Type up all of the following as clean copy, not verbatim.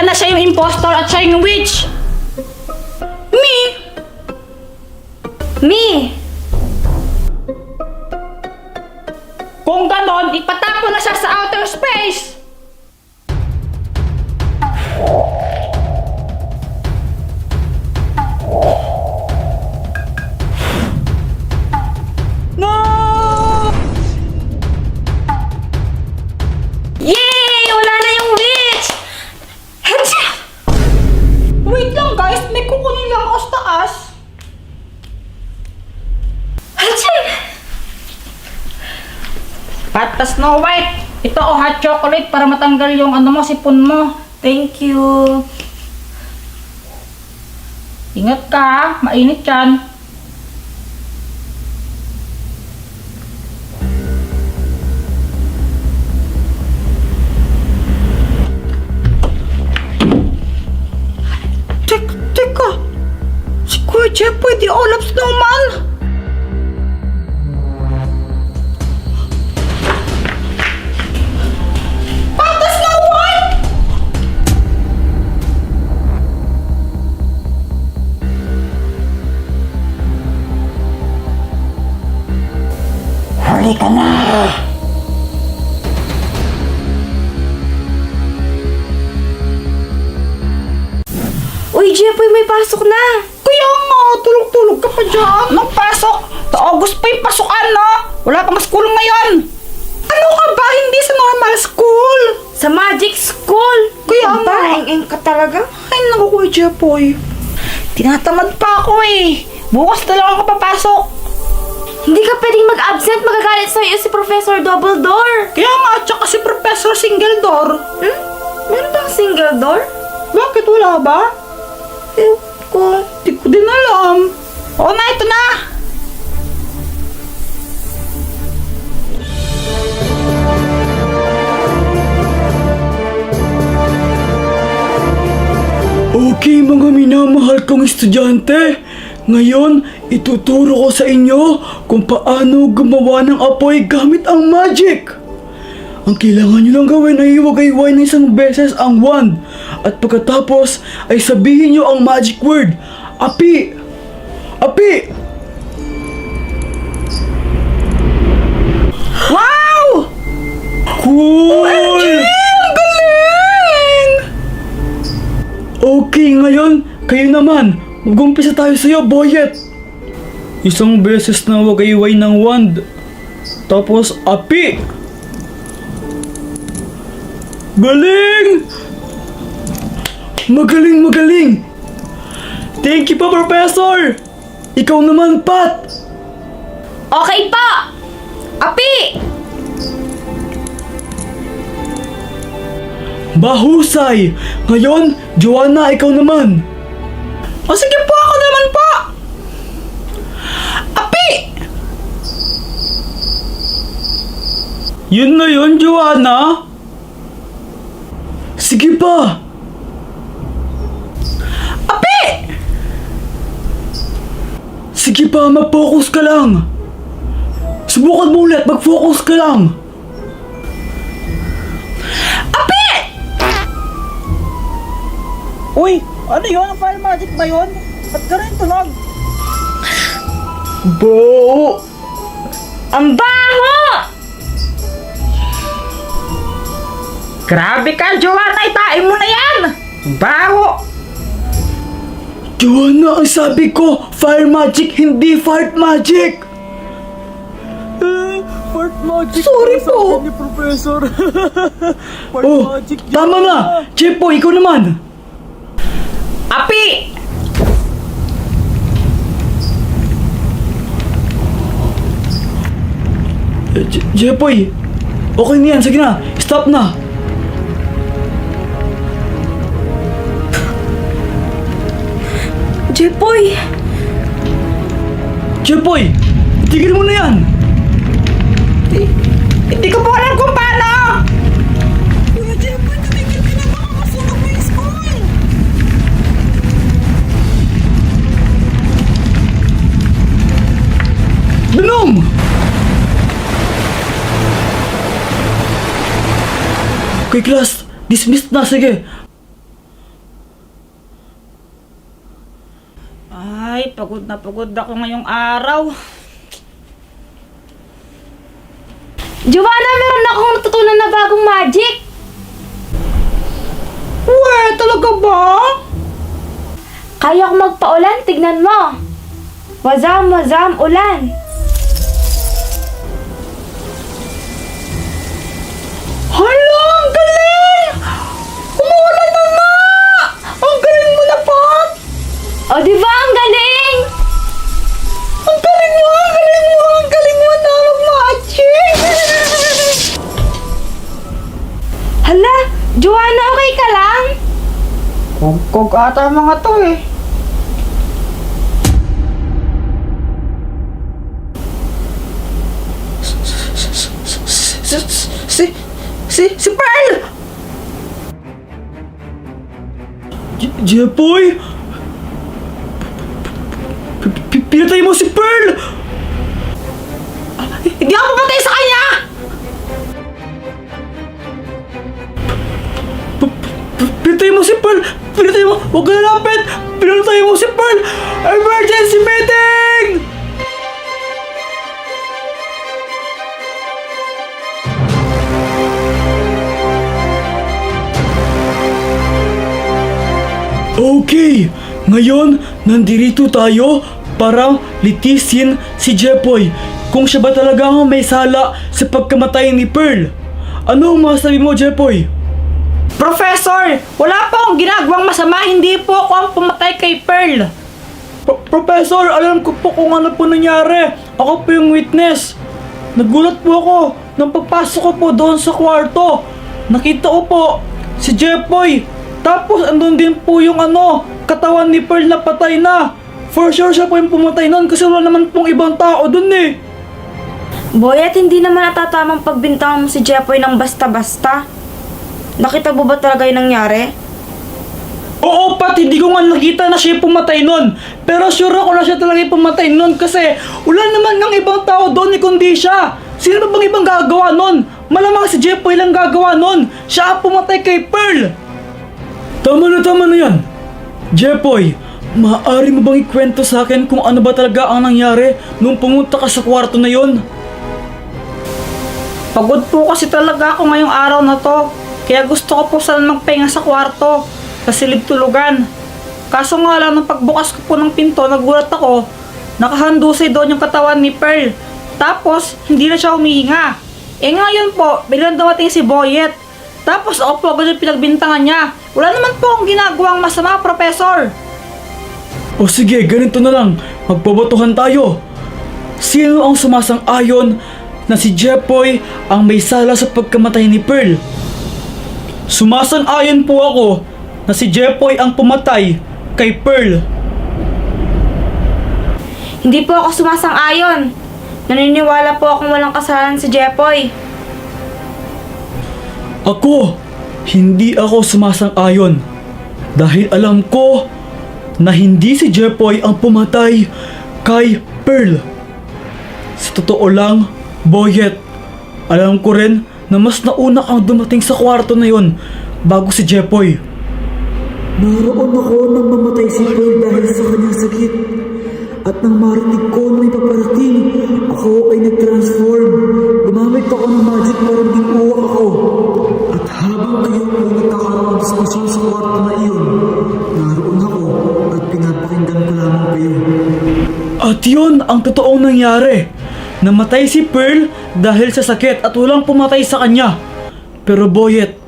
na siya yung impostor at siya yung witch. Me? Kung ganon, ipatapo na siya sa outer space. No! Yay! Wala na yung witch! Hatsya! Wait lang guys, may kukunin lang ako sa taas. Hatsya! Pat Snow White, ito o hot chocolate para matanggal yung sipon mo. Thank you. Ingat ka, mainit yan. Teka, si Kuya Jeffoy di Olaf Snowman? Patas na White! Huli ka na! Uy, Jeffoy, may pasok na. Kaya nga, tulog-tulog ka pa dyan. Anong pasok? Sa August pa yung pasukan, no? Wala pang school ngayon. Ano ka ba? Hindi sa normal school. Sa magic school. Kaya nga. Eng ka talaga. Ay, naku, Kuya Jeffoy. Tinatamad pa ako eh. Bukas na lang ako papasok. Hindi ka pwedeng mag-absent. Magagalit sa'yo si Professor Dumbledore. Kaya nga, tsaka si Professor Single Door. Meron bang single door? Bakit wala ba? Ko. Di ko din alam. Oo na, ito na. Okay mga minamahal kong estudyante, ngayon ituturo ko sa inyo kung paano gumawa ng apoy gamit ang magic. Ang kailangan nyo lang gawin ay iwagay-iway na isang beses ang wand at pagkatapos ay sabihin nyo ang magic word, api! Api! Wow! Cool! Ang galing! Okay, ngayon, kayo naman. Mag-umpisa tayo sa'yo, Boyet. Isang beses na wagay-iway ng wand. Tapos, api! Galing! Magaling, magaling! Thank you pa, Professor! Ikaw naman, Pat! Okay po! Api! Bahusay! Ngayon, Joanna, ikaw naman! O sige po, ako naman po. Api! Yun na yun, Joanna! Sige pa! Api! Sige pa, mag-focus ka lang! Subukan mo ulit, mag-focus ka lang! Api! Uy, ano yun? Fire magic ba yun? Ba't ka rin tunog? Bo! Ang baho! Grabe ka, Joanna! Itain mo na yan! Baho! Joanna, ang sabi ko, fire magic, hindi fart magic! Fart magic. Sorry po. Ni Professor. Fart Oh, magic. tama na! Chepo, ikaw naman! Api! Jepoy, okay na yan, sige na, stop na! Jeffoy! Jepoy, tigil mo na yan! Hindi ko po alam kung paano! Kuya Jeffoy, tumigil ka na. Baka masunog mo yung school. Binom! Okay, class, dismissed na, sige. Ay, pagod na pagod ako ngayong araw. Joanna, meron akong natutunan na bagong magic. Uwe, talaga ba? Kaya ko magpaulan, tignan mo. Wazam, wazam, ulan. Hala, ang galing! Umuulan na nga! Ang galing mo na, Pat! O, di ba ang galing? Ang galing mo! Ang galing mo! Ang galing mo na mag-magic! Hala, Joanna, okay ka lang? Kog ata mga to eh. Si Pearl! Jepoy! Pinatay mo si Pearl! Hindi ako patay sa kanya! Pinatay mo si Pearl! Pinatay mo! Huwag ka lalapit! Pinatay mo si Pearl! Emergency meeting! Okay, ngayon nandito tayo para litisin si Jepoy kung siya ba talaga ang may sala sa pagkamatay ni Pearl. Ano ang masabi mo, Jepoy? Professor, wala po akong ginagawang masama. Hindi po ako ang pumatay kay Pearl. Professor, alam ko po kung ano po nangyari. Ako po yung witness. Nagulat po ako nang pagpasok ko po doon sa kwarto. Nakita ko po si Jepoy. Tapos andun din po yung katawan ni Pearl na patay na. For sure siya po yung pumatay nun kasi wala naman pong ibang tao dun eh. Boy, at hindi naman natatamang pagbintangan mo si Jepoy ng basta-basta. Nakita mo ba talaga yung nangyari? Oo, Pat, hindi ko nga nakita na siya yung pumatay nun. Pero sure ako na siya talaga yung pumatay nun kasi wala naman ng ibang tao doon eh kundi siya. Sino ba bang ibang gagawa nun? Malamang si Jepoy lang gagawa nun. Siya ang pumatay kay Pearl. Tama na yan. Jepoy, maaari mo bang ikwento sa akin kung ano ba talaga ang nangyari nung pumunta ka sa kwarto na yon? Pagod po kasi talaga ako ngayong araw na to. Kaya gusto ko po sana magpahinga sa kwarto. Sa silid tulugan. Kaso nga lang nung pagbukas ko po ng pinto, nagulat ako. Nakahandusay doon yung katawan ni Pearl. Tapos, hindi na siya humihinga. Eh ngayon po, biglang dumating si Boyet. Tapos ako po agad yung pinagbintangan niya. Wala naman po akong ginagawang masama, Professor. O sige, ganito na lang. Magbobotohan tayo. Sino ang sumasang-ayon na si Jepoy ang may sala sa pagkamatay ni Pearl? Sumasang-ayon po ako na si Jepoy ang pumatay kay Pearl. Hindi po ako sumasang-ayon. Naniniwala po akong walang kasalanan si Jepoy. Ako, hindi ako sumasang-ayon. Dahil alam ko na hindi si Jepoy ang pumatay kay Pearl. Sa totoo lang, Boyet, alam ko rin na mas nauna kang dumating sa kwarto na yon bago si Jepoy. Naroon ako nang mamatay si Pearl dahil sa kanyang sakit. At nang marinig ko na may paparating, ako ay nag-transform. Gumamit ako ng magic para maging uwak ako. At habang kayo po nagkakaroon ng diskusyon sa kwarto na iyon, naroon ako at pinapakinggan ko lamang kayo. At yun ang totoong nangyari. Namatay si Pearl dahil sa sakit at walang pumatay sa kanya. Pero Boyet,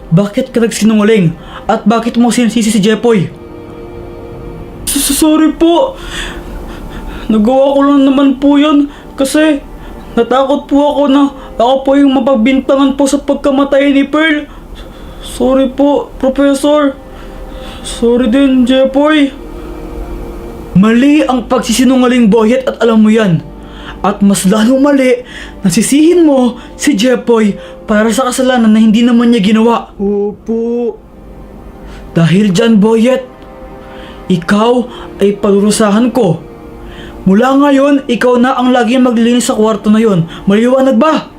bakit ka nagsinungaling? At bakit mo sinisisi si Jepoy? Sorry po. Nagawa ko lang naman po yun kasi natakot po ako na ako po yung mapagbintangan po sa pagkamatay ni Pearl. Sorry po, Professor. Sorry din, Jepoy. Mali ang pagsisinungaling, Boyet, at alam mo yan. At mas lalong mali na sisihin mo si Jepoy para sa kasalanan na hindi naman niya ginawa. Opo. Dahil dyan, Boyet, ikaw ay parurusahan ko. Mula ngayon, ikaw na ang laging maglilinis sa kwarto na yon. Maliwanag ba?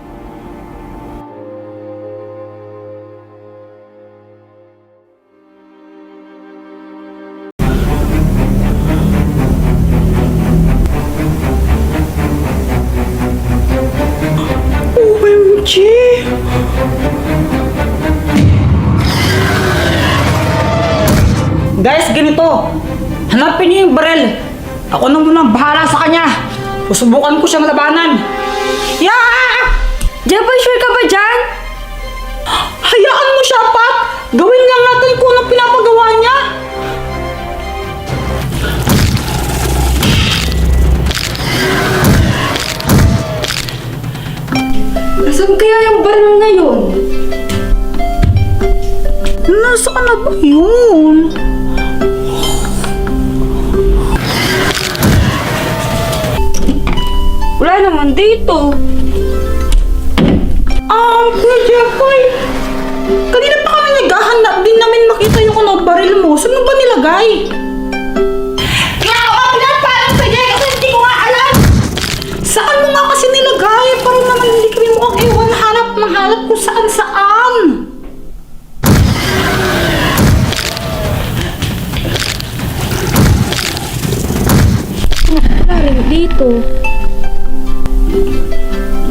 Guys, ganito. Hanapin niyo yung barel. Ako na munang bahala sa kanya. Susubukan ko siyang labanan. Yeah! Jepoy, sure ka ba dyan? Hayaan mo siya, Pat! Gawin lang natin kung anong pinapagawa niya. Nasaan kaya yung baril na yun? Nasaan na ba yun? Wala naman dito. Kuya Jeffoy, kanina pa kami naghahanap din namin makita yung baril mo. Saan mo ba nilagay? Kaya ako nga pinapalang sa Jay kasi hindi ko nga alam. Saan mo nga kasi nilagay? Parang naman hindi kami mukhang ewan hanap ng hanap kung saan saan. Wala rin dito.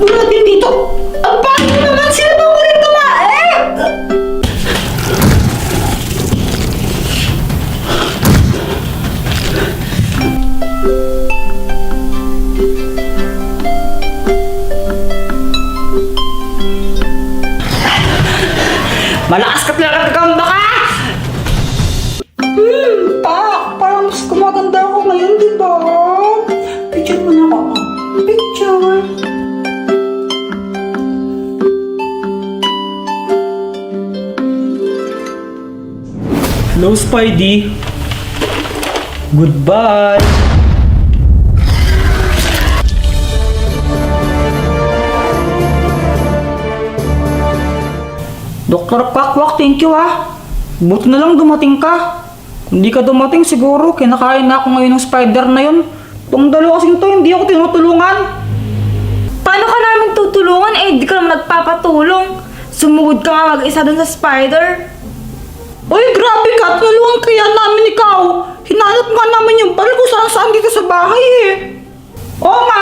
Wala din dito. Ang bakit naman sila ba ulit tumae? Malakas ka talaga gagamba ka! Parang mas kumaganda ako ngayon, di ba? Picture mo na ako. Picture. Hello, Spidey. Goodbye. Dr. Quack, thank you ah. Buti na lang dumating ka. Kung di ka dumating siguro, kinakain na ako ngayon ng spider na yun. Itong dalawa kasing to, hindi ako tinutulungan. Paano ka namin tutulungan? Di ka naman nagpapatulong. Sumugod ka nga mag-isa dun sa spider. Uy, grabe ka, tinulungan kaya namin ikaw. Hinanap nga namin yung baril kung saan dito sa bahay eh. Oo nga.